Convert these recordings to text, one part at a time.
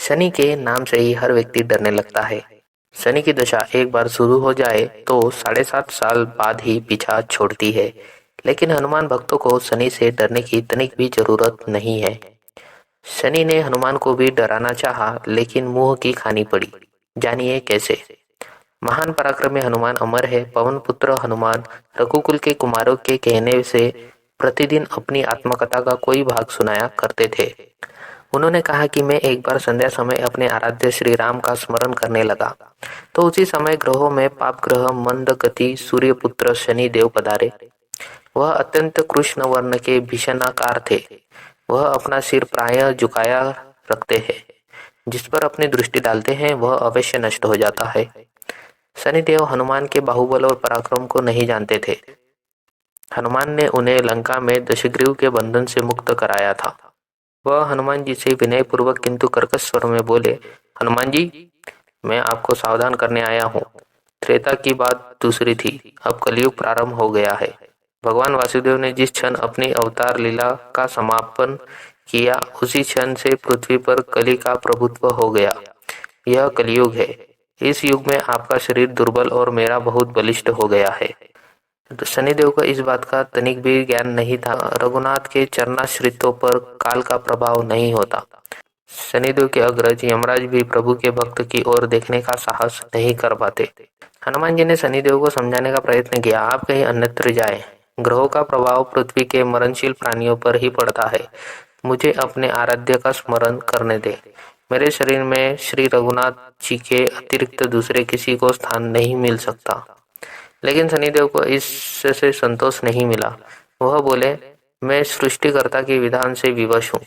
शनि के नाम से ही हर व्यक्ति डरने लगता है। शनि की दशा एक बार शुरू हो जाए तो 7.5 साल बाद ही पीछा छोड़ती है। लेकिन हनुमान भक्तों को शनि से डरने की तनिक भी जरूरत नहीं है। शनि ने हनुमान को भी डराना चाहा, लेकिन मुंह की खानी पड़ी। जानिए कैसे। महान पराक्रमी हनुमान अमर है। पवन पुत्र हनुमान रघुकुल के कुमारों के कहने से प्रतिदिन अपनी आत्मकथा का कोई भाग सुनाया करते थे। उन्होंने कहा कि मैं एक बार संध्या समय अपने आराध्य श्री राम का स्मरण करने लगा तो उसी समय ग्रहों में पाप ग्रह मंद गति सूर्यपुत्र शनि देव पधारे। वह अत्यंत कृष्ण वर्ण के भीषणाकार थे। वह अपना सिर प्रायः झुकाया रखते हैं। जिस पर अपनी दृष्टि डालते हैं वह अवश्य नष्ट हो जाता है। शनिदेव हनुमान के बाहुबल और पराक्रम को नहीं जानते थे। हनुमान ने उन्हें लंका में दशग्रीव के बंधन से मुक्त कराया था। वह हनुमान जी से विनय पूर्वक किंतु कर्कश स्वर में बोले, हनुमान जी, मैं आपको सावधान करने आया हूँ। त्रेता की बात दूसरी थी, अब कलयुग प्रारंभ हो गया है। भगवान वासुदेव ने जिस क्षण अपनी अवतार लीला का समापन किया उसी क्षण से पृथ्वी पर कली का प्रभुत्व हो गया। यह कलयुग है। इस युग में आपका शरीर दुर्बल और मेरा बहुत बलिष्ठ हो गया है। तो शनिदेव को इस बात का तनिक भी ज्ञान नहीं था। रघुनाथ के चरणाश्रितों पर काल का प्रभाव नहीं होता। शनिदेव के अग्रज यमराज भी प्रभु के भक्त की ओर देखने का साहस नहीं कर पाते। हनुमान जी ने शनिदेव को समझाने का प्रयत्न किया, आप कहीं अन्यत्र जाए। ग्रहों का प्रभाव पृथ्वी के मरणशील प्राणियों पर ही पड़ता है। मुझे अपने आराध्य का स्मरण करने दे। मेरे शरीर में श्री रघुनाथ जी के अतिरिक्त दूसरे किसी को स्थान नहीं मिल सकता। लेकिन शनिदेव को इससे संतोष नहीं मिला। वह बोले, मैं सृष्टिकर्ता के विधान से विवश हूँ।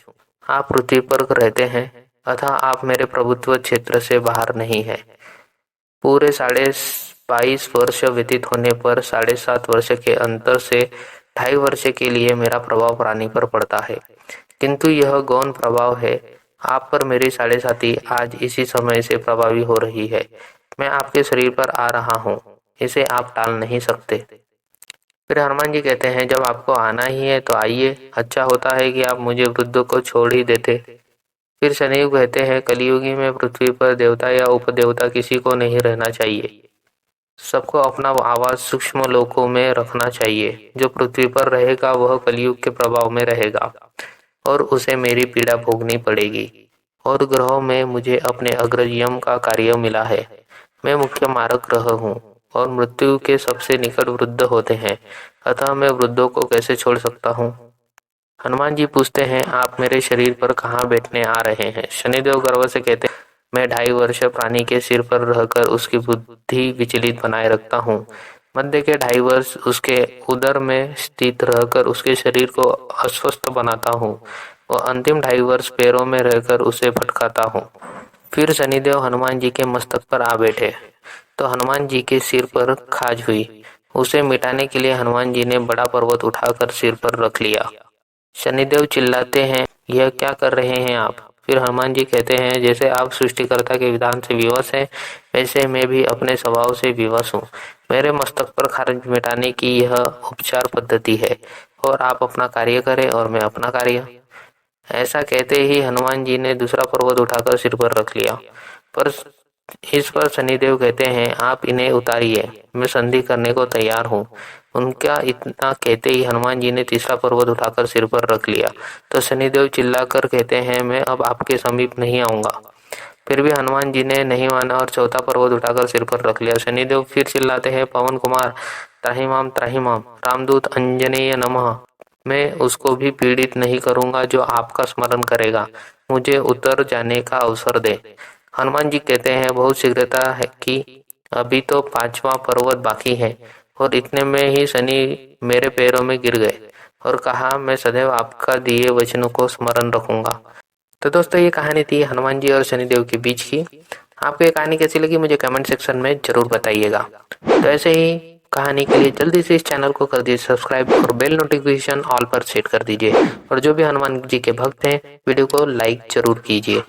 आप पृथ्वी पर रहते हैं, अतः आप मेरे प्रभुत्व क्षेत्र से बाहर नहीं है। पूरे 22.5 वर्ष व्यतीत होने पर 7.5 वर्ष के अंतर से 2.5 वर्ष के लिए मेरा प्रभाव प्राणी पर पड़ता है, किंतु यह गौण प्रभाव है। आप पर मेरी 7.5 आज इसी समय से प्रभावी हो रही है। मैं आपके शरीर पर आ रहा हूँ, इसे आप टाल नहीं सकते। फिर हनुमान जी कहते हैं, जब आपको आना ही है तो आइए। अच्छा होता है कि आप मुझे वृद्धों को छोड़ ही देते। फिर शनिदेव कहते हैं, कलियुगी में पृथ्वी पर देवता या उपदेवता किसी को नहीं रहना चाहिए। सबको अपना आवास सूक्ष्म लोकों में रखना चाहिए। जो पृथ्वी पर रहेगा वह कलियुग के प्रभाव में रहेगा और उसे मेरी पीड़ा भोगनी पड़ेगी। और ग्रहों में मुझे अपने अग्रज यम का कार्य मिला है। मैं मुख्य मारक ग्रह हूँ और मृत्यु के सबसे निकट वृद्ध होते हैं, अतः मैं वृद्धों को कैसे छोड़ सकता हूँ। हनुमान जी पूछते हैं, आप मेरे शरीर पर कहाँ बैठने आ रहे हैं। शनिदेव गर्व से कहते हैं, मैं 2.5 वर्ष प्राणी के सिर पर रहकर उसकी बुद्धि विचलित बनाए रखता हूँ। मध्य के 2.5 वर्ष उसके उदर में स्थित रहकर उसके शरीर को अस्वस्थ बनाता हूँ और अंतिम 2.5 वर्ष पैरों में रहकर उसे भटकाता हूँ। फिर शनिदेव हनुमान जी के मस्तक पर आ बैठे तो हनुमान जी के सिर पर खाज हुई। उसे मिटाने के लिए हनुमान जी ने बड़ा पर्वत उठाकर सिर पर रख लिया। शनिदेव चिल्लाते हैं, यह क्या कर रहे हैं आप। फिर हनुमान जी कहते हैं, जैसे आप सृष्टिकर्ता के विधान से विवश हैं, वैसे मैं भी अपने स्वभाव से विवश हूँ। मेरे मस्तक पर खाज मिटाने की यह उपचार पद्धति है और आप अपना कार्य करें और मैं अपना कार्य। ऐसा कहते ही हनुमान जी ने दूसरा पर्वत उठाकर सिर पर रख लिया। पर इस पर शनिदेव कहते हैं, आप इन्हें उतारिए, मैं संधि करने को तैयार हूँ। उनका इतना कहते ही हनुमान जी ने तीसरा पर्वत उठाकर सिर पर रख लिया तो शनिदेव चिल्लाकर कहते हैं, मैं अब आपके समीप नहीं आऊंगा। फिर भी हनुमान जी ने नहीं माना और चौथा पर्वत उठाकर सिर पर रख लिया। शनिदेव फिर चिल्लाते हैं, पवन कुमार त्राहिमाम त्राहिमाम, रामदूत अंजनेय नमः। मैं उसको भी पीड़ित नहीं करूंगा जो आपका स्मरण करेगा। मुझे उतर जाने का अवसर दे। हनुमान जी कहते हैं, बहुत शीघ्रता है कि अभी तो 5वां पर्वत बाकी है। और इतने में ही शनि मेरे पैरों में गिर गए और कहा, मैं सदैव आपका दिए वचनों को स्मरण रखूंगा। तो दोस्तों, ये कहानी थी हनुमान जी और शनिदेव के बीच की। आपको ये कहानी कैसी लगी मुझे कमेंट सेक्शन में जरूर बताइएगा। तो ऐसे ही कहानी के लिए जल्दी से इस चैनल को कर दीजिए सब्सक्राइब और बेल नोटिफिकेशन ऑल पर सेट कर दीजिए। और जो भी हनुमान जी के भक्त हैं वीडियो को लाइक जरूर कीजिए।